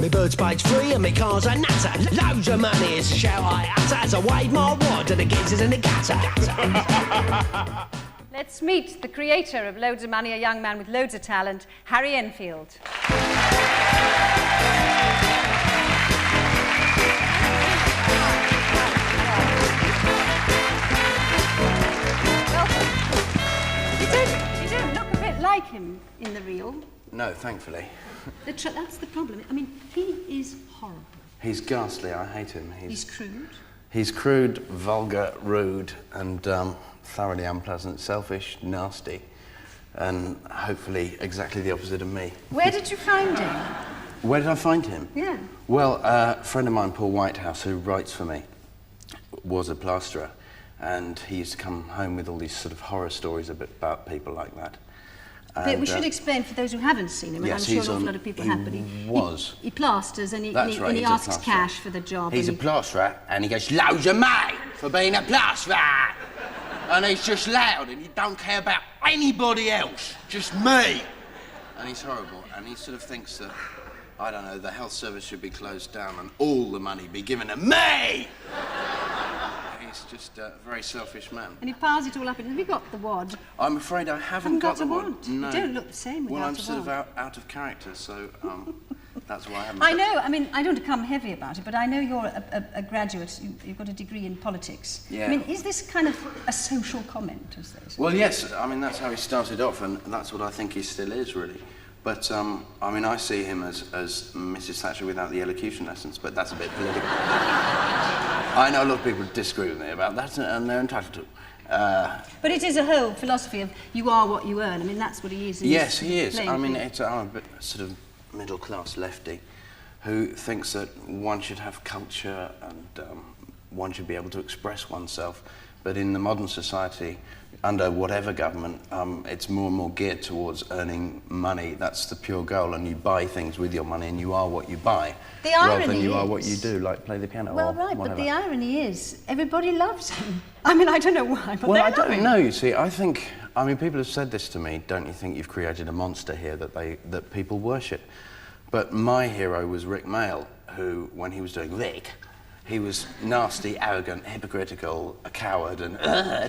Me bird's page free and me car's a nutter. Loads of money is a shout I utter as I wave my wad to the geezers in the gutter. Let's meet the creator of Loads of Money, a young man with loads of talent, Harry Enfield. You don't look a bit like him in the real. No, thankfully. That's the problem. I mean, he is horrible. He's ghastly, I hate him. He's crude. He's crude, vulgar, rude, and thoroughly unpleasant, selfish, nasty, and hopefully exactly the opposite of me. Where did you find him? Where did I find him? Yeah. Well, a friend of mine, Paul Whitehouse, who writes for me, was a plasterer, and he used to come home with all these sort of horror stories about people like that. But we should explain for those who haven't seen him, and yes, I'm sure an awful lot of people have, but he plasters and he right, asks cash for the job. He's a plasterer, and he gets loads of money for being a plasterer. And he's just loud, and he don't care about anybody else, just me. And he's horrible, and he sort of thinks that, I don't know, the health service should be closed down and all the money be given to me. He's just a very selfish man. And he piles it all up. Have you got the wad? I'm afraid I haven't got the wad. No. You don't look the same without Well, I'm a sort wad. of out of character, so that's why I haven't. I know. I mean, I don't want to come heavy about it, but I know you're a graduate. You've got a degree in politics. Yeah. I mean, is this kind of a social comment, as they say? Well, yes. I mean, that's how he started off, and that's what I think he still is, really. But, I mean, I see him as Mrs. Thatcher without the elocution lessons, but that's a bit political. I know a lot of people disagree with me about that, and they're entitled to. But it is a whole philosophy of you are what you earn. I mean, that's what he is. Yes, he is. I mean, I'm a bit sort of middle-class lefty who thinks that one should have culture and one should be able to express oneself. But in the modern society, under whatever government, it's more and more geared towards earning money. That's the pure goal, and you buy things with your money, and you are what you buy, rather than you are what you do, like play the piano or right, whatever. But the irony is, everybody loves him. I mean, I don't know why, but well, I don't know. You see, I mean, people have said this to me. Don't you think you've created a monster here that people worship? But my hero was Rick Mayall, who, when he was doing Rick, he was nasty, arrogant, hypocritical, a coward, and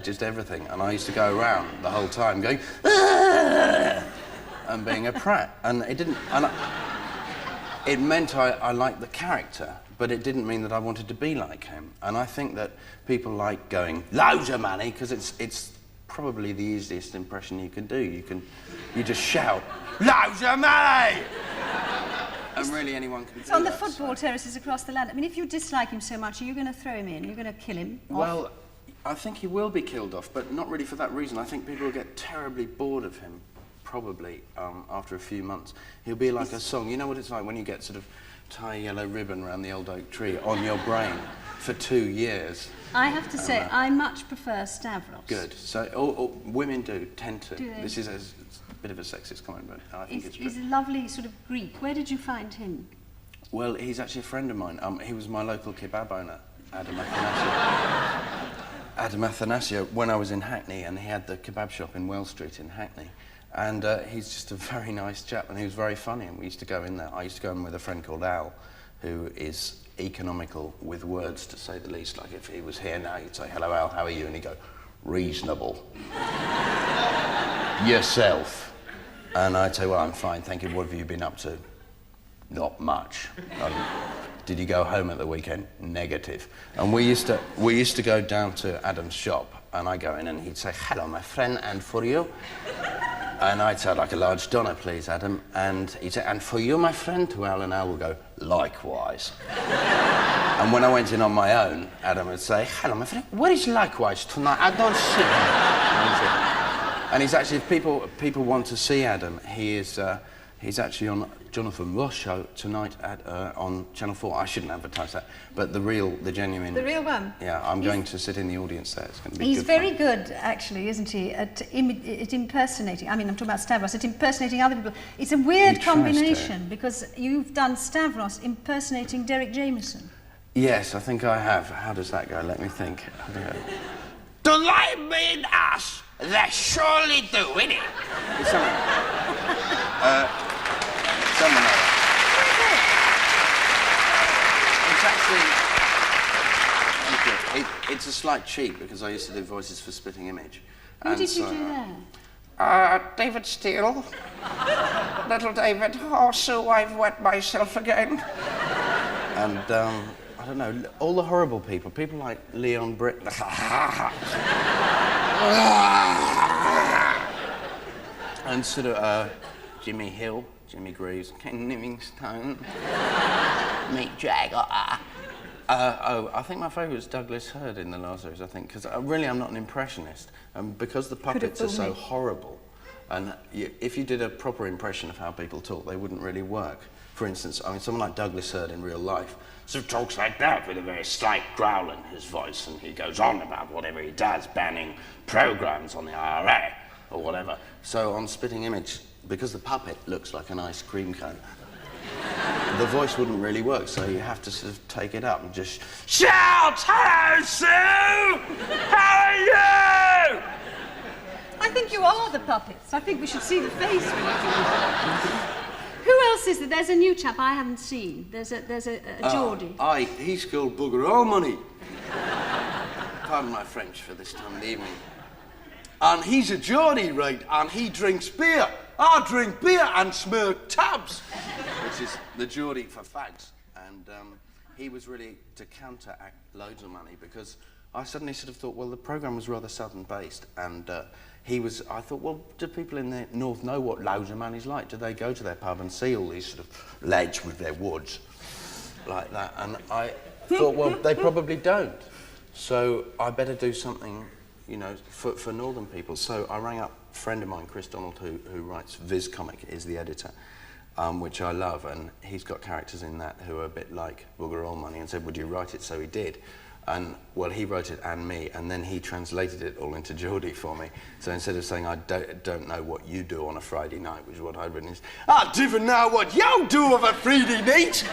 just everything. And I used to go around the whole time going, and being a prat. And it didn't. And it meant I liked the character, but it didn't mean that I wanted to be like him. And I think that people like going loads of money because it's probably the easiest impression you can do. You just shout loads of money. And really anyone can do that. It's on the football terraces across the land. I mean, if you dislike him so much, are you going to throw him in? Are you going to kill him off? Well, I think he will be killed off, but not really for that reason. I think people will get terribly bored of him, probably, after a few months. He'll be like a song. You know what it's like when you get sort of tie a yellow ribbon around the old oak tree on your brain for 2 years? I have to say, I much prefer Stavros. Good. So, women tend to. Do they? This is a bit of a sexist comment, but I think it's true. He's a lovely sort of Greek. Where did you find him? Well, he's actually a friend of mine. He was my local kebab owner, Adam Athanasio. Adam Athanasio, when I was in Hackney, and he had the kebab shop in Wells Street in Hackney. And he's just a very nice chap, and he was very funny, and we used to go in there. I used to go in with a friend called Al, who is economical with words, to say the least. Like, if he was here now, you'd say, "Hello, Al, how are you?" And he'd go, "Reasonable." "Yourself?" And I'd say, "Well, I'm fine, thank you. What have you been up to?" "Not much." "Did you go home at the weekend?" "Negative." And we used to go down to Adam's shop, and I'd go in and he'd say, "Hello, my friend, and for you?" And I'd say, "I'd like a large doner, please, Adam." And he'd say, "And for you, my friend?" To Al, and Al would go, "Likewise." And when I went in on my own, Adam would say, "Hello, my friend, where is Likewise tonight? I don't see him." And he's actually, if people want to see Adam, he's actually on Jonathan Ross show tonight on Channel 4. I shouldn't advertise that, but the genuine... The real one? Yeah, I'm going to sit in the audience there. It's going to be He's good very fun. good, actually, isn't he, at impersonating... I mean, I'm talking about Stavros, at impersonating other people. It's a weird combination, because you've done Stavros impersonating Derek Jameson. Yes, I think I have. How does that go? Let me think. "Don't like being us. They surely do, innit?" It's something. Something like that. Thank you. It's a slight cheat because I used to do voices for Spitting Image. Who did you do there? David Steele. Little David. Oh, Sue, I've wet myself again. And, I don't know, all the horrible people like Leon Britt. And sort of, Jimmy Hill, Jimmy Greaves, Ken Livingstone, Mick Jagger. I think my favourite was Douglas Hurd in the last series, I think, because really I'm not an impressionist. Because the puppets are so horrible, and if you did a proper impression of how people talk, they wouldn't really work. For instance, I mean, someone like Douglas Hurd in real life sort of talks like that with a very slight growl in his voice, and he goes on about whatever he does, banning programs on the IRA or whatever. So on Spitting Image, because the puppet looks like an ice cream cone, the voice wouldn't really work, so you have to sort of take it up and just shout, "Hello, Sue! How are you?" I think you are the puppets. I think we should see the face when you do it. Who else is there? There's a new chap I haven't seen. There's a Geordie. Aye, he's called Bugger All Money. Pardon my French for this time of the evening. And he's a Geordie, right, and he drinks beer. I drink beer and smoke tabs, which is the Geordie for fags. And he was really to counteract Loads of Money, because I suddenly sort of thought, well, the programme was rather southern-based, and I thought, well, do people in the north know what Loads of Money's like? Do they go to their pub and see all these sort of lads with their woods like that? And I thought, well, they probably don't. So I better do something, you know, for northern people. So I rang up a friend of mine, Chris Donald, who writes Viz Comic, is the editor, which I love, and he's got characters in that who are a bit like Bugger All Money, and said, would you write it? So he did. And, well, he wrote it and me, and then he translated it all into Geordie for me. So instead of saying, I don't know what you do on a Friday night, which is what I'd written, is, I don't know what you do of a Friday night.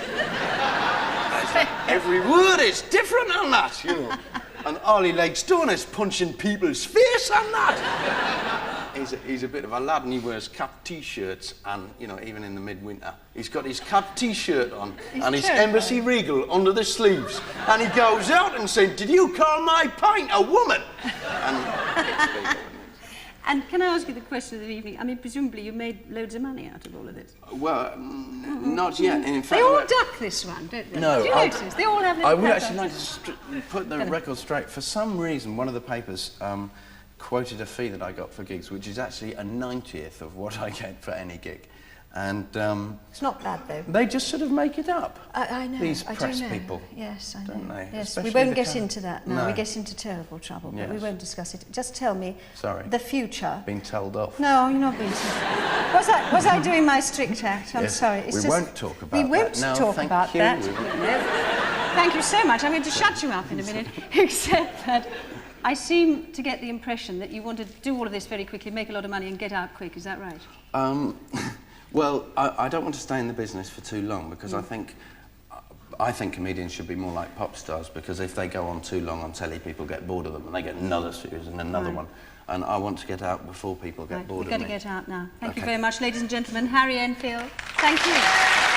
Every word is different on that, you know. And all he likes doing is punching people's face on that. He's a bit of a lad, and he wears cap T-shirts, and, you know, even in the midwinter, he's got his cap T-shirt on and his Embassy Regal under the sleeves, and he goes out and says, did you call my pint a woman? And it's people. And can I ask you the question of the evening? I mean, presumably you made loads of money out of all of this. Well, not yet. In fact, they all duck this one, don't they? No, do you notice? They all have little I would peppers. actually like to put the record straight. For some reason, one of the papers quoted a fee that I got for gigs, which is actually a 90th of what I get for any gig. And it's not bad, though. They just sort of make it up. I know. These I press do know. people. Yes, I know. Don't they? Yes, Especially we won't the get kind- into that now. No. We get into terrible trouble, but Yes. we won't discuss it. Just tell me. Sorry. The future. Been told off. No, you're not being told. Was I doing my strict act? I'm Yes. sorry. We won't talk about We won't that. No, talk thank about you. that. We won't. No. Thank you so much. I'm going to shut you up in a minute, except that I seem to get the impression that you want to do all of this very quickly, make a lot of money and get out quick. Is that right? Well, I don't want to stay in the business for too long, because I think comedians should be more like pop stars, because if they go on too long on telly, people get bored of them and they get another series and another one. And I want to get out before people get bored of me. We've got to get out now. Thank you Okay. very much, ladies and gentlemen. Harry Enfield. Thank you.